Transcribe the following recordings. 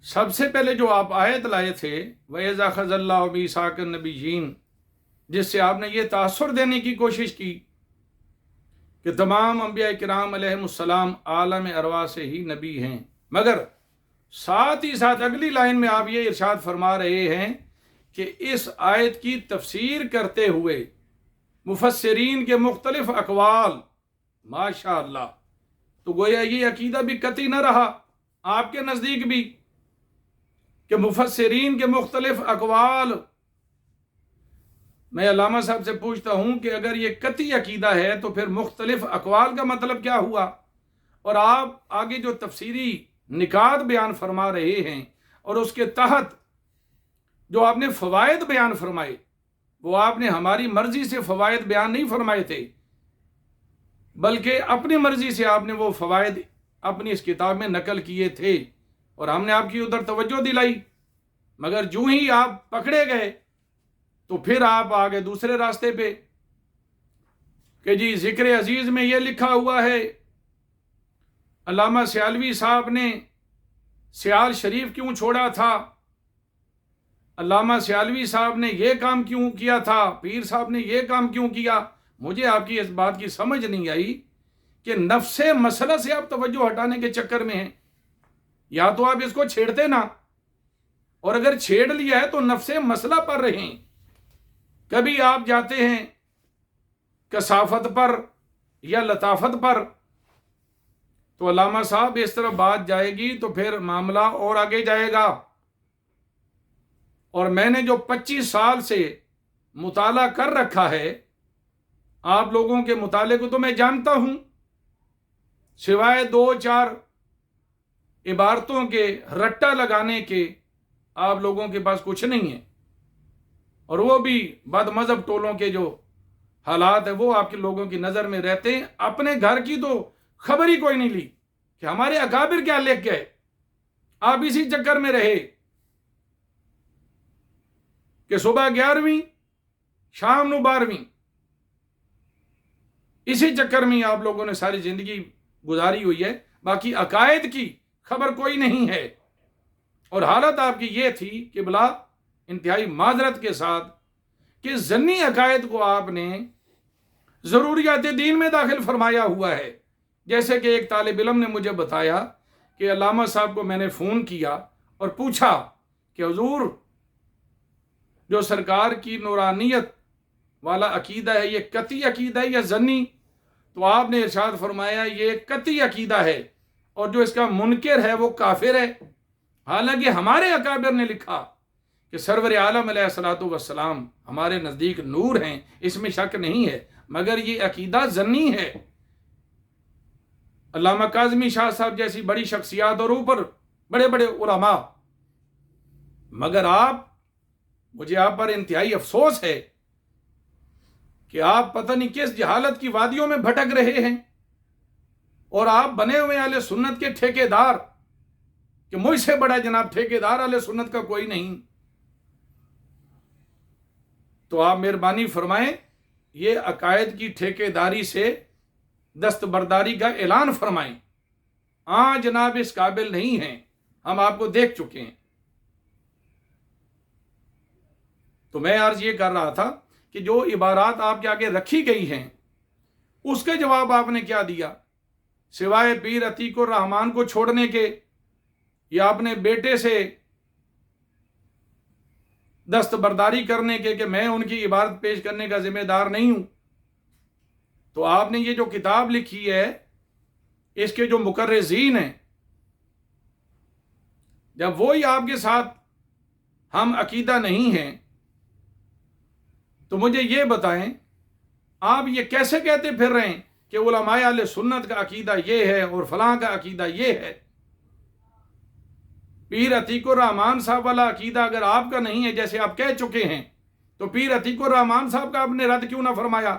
سب سے پہلے جو آپ آیت لائے تھے وَإِذَا أَخَذَ اللَّهُ مِيثَاقَ النَّبِيِّينَ، جس سے آپ نے یہ تاثر دینے کی کوشش کی کہ تمام انبیاء کرام علیہ السلام عالم ارواح سے ہی نبی ہیں، مگر ساتھ ہی ساتھ اگلی لائن میں آپ یہ ارشاد فرما رہے ہیں کہ اس آیت کی تفسیر کرتے ہوئے مفسرین کے مختلف اقوال، ماشاء اللہ، تو گویا یہ عقیدہ بھی قطعی نہ رہا آپ کے نزدیک بھی کہ مفسرین کے مختلف اقوال۔ میں علامہ صاحب سے پوچھتا ہوں کہ اگر یہ قطعی عقیدہ ہے تو پھر مختلف اقوال کا مطلب کیا ہوا؟ اور آپ آگے جو تفسیری نکات بیان فرما رہے ہیں اور اس کے تحت جو آپ نے فوائد بیان فرمائے، وہ آپ نے ہماری مرضی سے فوائد بیان نہیں فرمائے تھے، بلکہ اپنی مرضی سے آپ نے وہ فوائد اپنی اس کتاب میں نقل کیے تھے اور ہم نے آپ کی ادھر توجہ دلائی، مگر جو ہی آپ پکڑے گئے تو پھر آپ آگے دوسرے راستے پہ کہ جی ذکر عزیز میں یہ لکھا ہوا ہے، علامہ سیالوی صاحب نے سیال شریف کیوں چھوڑا تھا، علامہ سیالوی صاحب نے یہ کام کیوں کیا تھا، پیر صاحب نے یہ کام کیوں کیا۔ مجھے آپ کی اس بات کی سمجھ نہیں آئی کہ نفس مسئلہ سے آپ توجہ ہٹانے کے چکر میں ہیں، یا تو آپ اس کو چھیڑتے نا، اور اگر چھیڑ لیا ہے تو نفس مسئلہ پر رہیں۔ کبھی آپ جاتے ہیں کثافت پر یا لطافت پر، تو علامہ صاحب اس طرح بات جائے گی تو پھر معاملہ اور آگے جائے گا۔ اور میں نے جو 25 سال سے مطالعہ کر رکھا ہے، آپ لوگوں کے مطالعے کو تو میں جانتا ہوں، سوائے 2-4 عبارتوں کے رٹا لگانے کے آپ لوگوں کے پاس کچھ نہیں ہے، اور وہ بھی بد مذہب ٹولوں کے جو حالات ہیں وہ آپ کے لوگوں کی نظر میں رہتے ہیں۔ اپنے گھر کی تو خبر ہی کوئی نہیں لی کہ ہمارے اکابر کیا لکھ گئے، آپ اسی چکر میں رہے کہ صبح 11ویں شام نو 12ویں، اسی چکر میں آپ لوگوں نے ساری زندگی گزاری ہوئی ہے، باقی عقائد کی خبر کوئی نہیں ہے۔ اور حالت آپ کی یہ تھی کہ بلا انتہائی معذرت کے ساتھ کہ ضمنی عقائد کو آپ نے ضروریات دین میں داخل فرمایا ہوا ہے۔ جیسے کہ ایک طالب علم نے مجھے بتایا کہ علامہ صاحب کو میں نے فون کیا اور پوچھا کہ حضور جو سرکار کی نورانیت والا عقیدہ ہے یہ قطعی عقیدہ ہے یا ضمنی؟ تو آپ نے ارشاد فرمایا یہ قطعی عقیدہ ہے، اور جو اس کا منکر ہے وہ کافر ہے۔ حالانکہ ہمارے اکابر نے لکھا کہ سرور عالم علیہ الصلوۃ والسلام ہمارے نزدیک نور ہیں، اس میں شک نہیں ہے، مگر یہ عقیدہ ضمنی ہے۔ علامہ کاظمی شاہ صاحب جیسی بڑی شخصیات اور اوپر بڑے بڑے علماء، مگر مجھے آپ پر انتہائی افسوس ہے کہ آپ پتہ نہیں کس جہالت کی وادیوں میں بھٹک رہے ہیں، اور آپ بنے ہوئے اہل سنت کے ٹھیکیدار کہ مجھ سے بڑا جناب ٹھیکیدار اہل سنت کا کوئی نہیں۔ تو آپ مہربانی فرمائیں یہ عقائد کی ٹھیکیداری سے دستبرداری کا اعلان فرمائیں۔ جناب اس قابل نہیں ہیں، ہم آپ کو دیکھ چکے ہیں۔ تو میں عرض یہ کر رہا تھا کہ جو عبارات آپ کے آگے رکھی گئی ہیں اس کے جواب آپ نے کیا دیا، سوائے پیر عتیق الرحمان کو چھوڑنے کے یا اپنے بیٹے سے دستبرداری کرنے کے کہ میں ان کی عبارت پیش کرنے کا ذمہ دار نہیں ہوں۔ تو آپ نے یہ جو کتاب لکھی ہے اس کے جو مقرزین ہیں، جب وہی آپ کے ساتھ ہم عقیدہ نہیں ہیں تو مجھے یہ بتائیں آپ یہ کیسے کہتے پھر رہے ہیں کہ علماء اہل سنت کا عقیدہ یہ ہے اور فلاں کا عقیدہ یہ ہے؟ پیر عتیق الرحمان صاحب والا عقیدہ اگر آپ کا نہیں ہے جیسے آپ کہہ چکے ہیں، تو پیر عتیق الرحمان صاحب کا آپ نے رد کیوں نہ فرمایا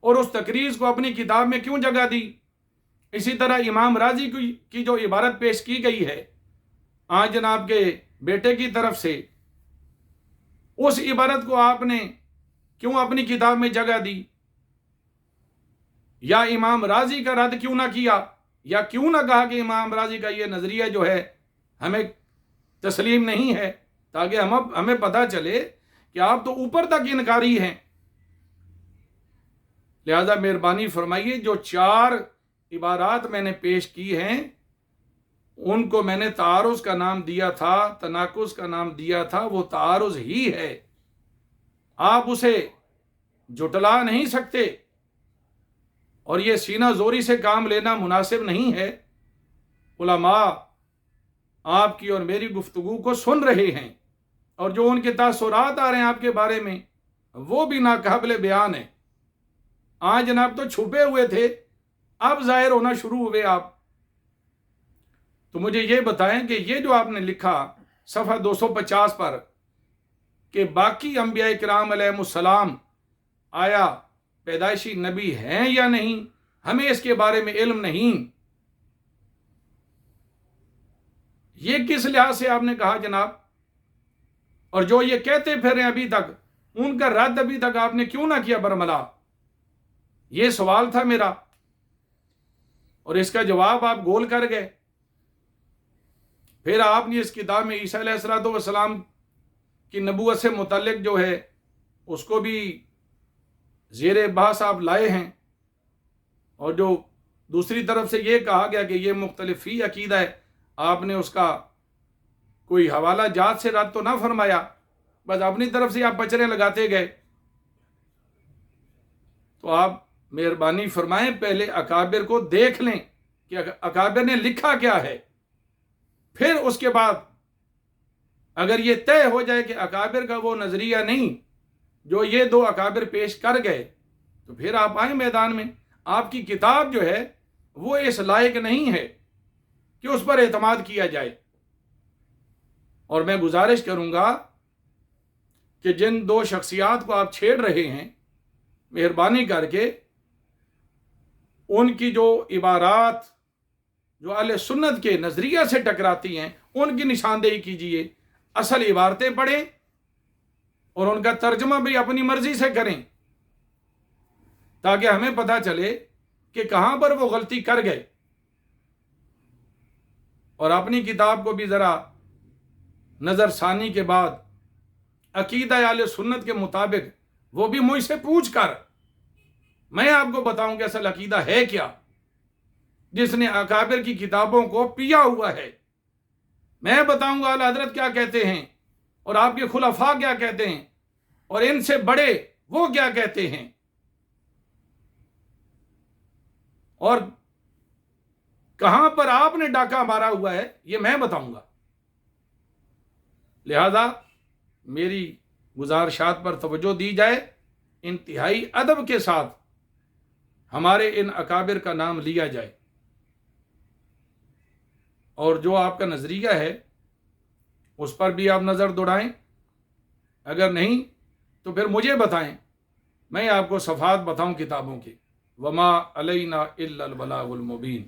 اور اس تقریر کو اپنی کتاب میں کیوں جگہ دی؟ اسی طرح امام راضی کی جو عبارت پیش کی گئی ہے آج جناب کے بیٹے کی طرف سے، اس عبارت کو آپ نے کیوں اپنی کتاب میں جگہ دی؟ یا امام راضی کا رد کیوں نہ کیا، یا کیوں نہ کہا کہ امام راضی کا یہ نظریہ جو ہے ہمیں تسلیم نہیں ہے، تاکہ ہمیں پتہ چلے کہ آپ تو اوپر تک انکاری ہیں۔ لہذا مہربانی فرمائیے، جو 4 عبارات میں نے پیش کی ہیں ان کو میں نے تعارض کا نام دیا تھا، تناقض کا نام دیا تھا، وہ تعارض ہی ہے، آپ اسے جھٹلا نہیں سکتے، اور یہ سینہ زوری سے کام لینا مناسب نہیں ہے۔ علماء آپ کی اور میری گفتگو کو سن رہے ہیں، اور جو ان کے تاثرات آ رہے ہیں آپ کے بارے میں وہ بھی ناقابل بیان ہیں۔ آج جناب تو چھپے ہوئے تھے، اب ظاہر ہونا شروع ہوئے آپ۔ تو مجھے یہ بتائیں کہ یہ جو آپ نے لکھا صفحہ 250 پر کہ باقی انبیاء کرام علیہ السلام آیا پیدائشی نبی ہیں یا نہیں، ہمیں اس کے بارے میں علم نہیں، یہ کس لحاظ سے آپ نے کہا جناب؟ اور جو یہ کہتے پھر رہے ابھی تک، ان کا رد ابھی تک آپ نے کیوں نہ کیا برملا؟ یہ سوال تھا میرا، اور اس کا جواب آپ گول کر گئے۔ پھر آپ نے اس کتاب میں عیسیٰ علیہ السلام کی نبوت سے متعلق جو ہے اس کو بھی زیر بحث آپ لائے ہیں، اور جو دوسری طرف سے یہ کہا گیا کہ یہ مختلف ہی عقیدہ ہے، آپ نے اس کا کوئی حوالہ جات سے رد تو نہ فرمایا، بس اپنی طرف سے آپ پچریں لگاتے گئے۔ تو آپ مہربانی فرمائیں پہلے اکابر کو دیکھ لیں کہ اکابر نے لکھا کیا ہے، پھر اس کے بعد اگر یہ طے ہو جائے کہ اکابر کا وہ نظریہ نہیں جو یہ 2 اکابر پیش کر گئے، تو پھر آپ آئیں میدان میں۔ آپ کی کتاب جو ہے وہ اس لائق نہیں ہے کہ اس پر اعتماد کیا جائے، اور میں گزارش کروں گا کہ جن 2 شخصیات کو آپ چھیڑ رہے ہیں، مہربانی کر کے ان کی جو عبارات جو اہل سنت کے نظریہ سے ٹکراتی ہیں ان کی نشاندہی کیجئے، اصل عبارتیں پڑھیں اور ان کا ترجمہ بھی اپنی مرضی سے کریں، تاکہ ہمیں پتہ چلے کہ کہاں پر وہ غلطی کر گئے، اور اپنی کتاب کو بھی ذرا نظر ثانی کے بعد عقیدہ اہل سنت کے مطابق وہ بھی مجھ سے پوچھ کر میں آپ کو بتاؤں کہ اصل عقیدہ ہے کیا، جس نے اکابر کی کتابوں کو پیا ہوا ہے۔ میں بتاؤں گا اعلیٰ حضرت کیا کہتے ہیں، اور آپ کے خلفاء کیا کہتے ہیں، اور ان سے بڑے وہ کیا کہتے ہیں، اور کہاں پر آپ نے ڈاکہ مارا ہوا ہے یہ میں بتاؤں گا۔ لہذا میری گزارشات پر توجہ دی جائے، انتہائی ادب کے ساتھ ہمارے ان اکابر کا نام لیا جائے، اور جو آپ کا نظریہ ہے اس پر بھی آپ نظر دوڑائیں، اگر نہیں تو پھر مجھے بتائیں، میں آپ کو صفحات بتاؤں کتابوں کی۔ وما علینا الا البلاغ المبین۔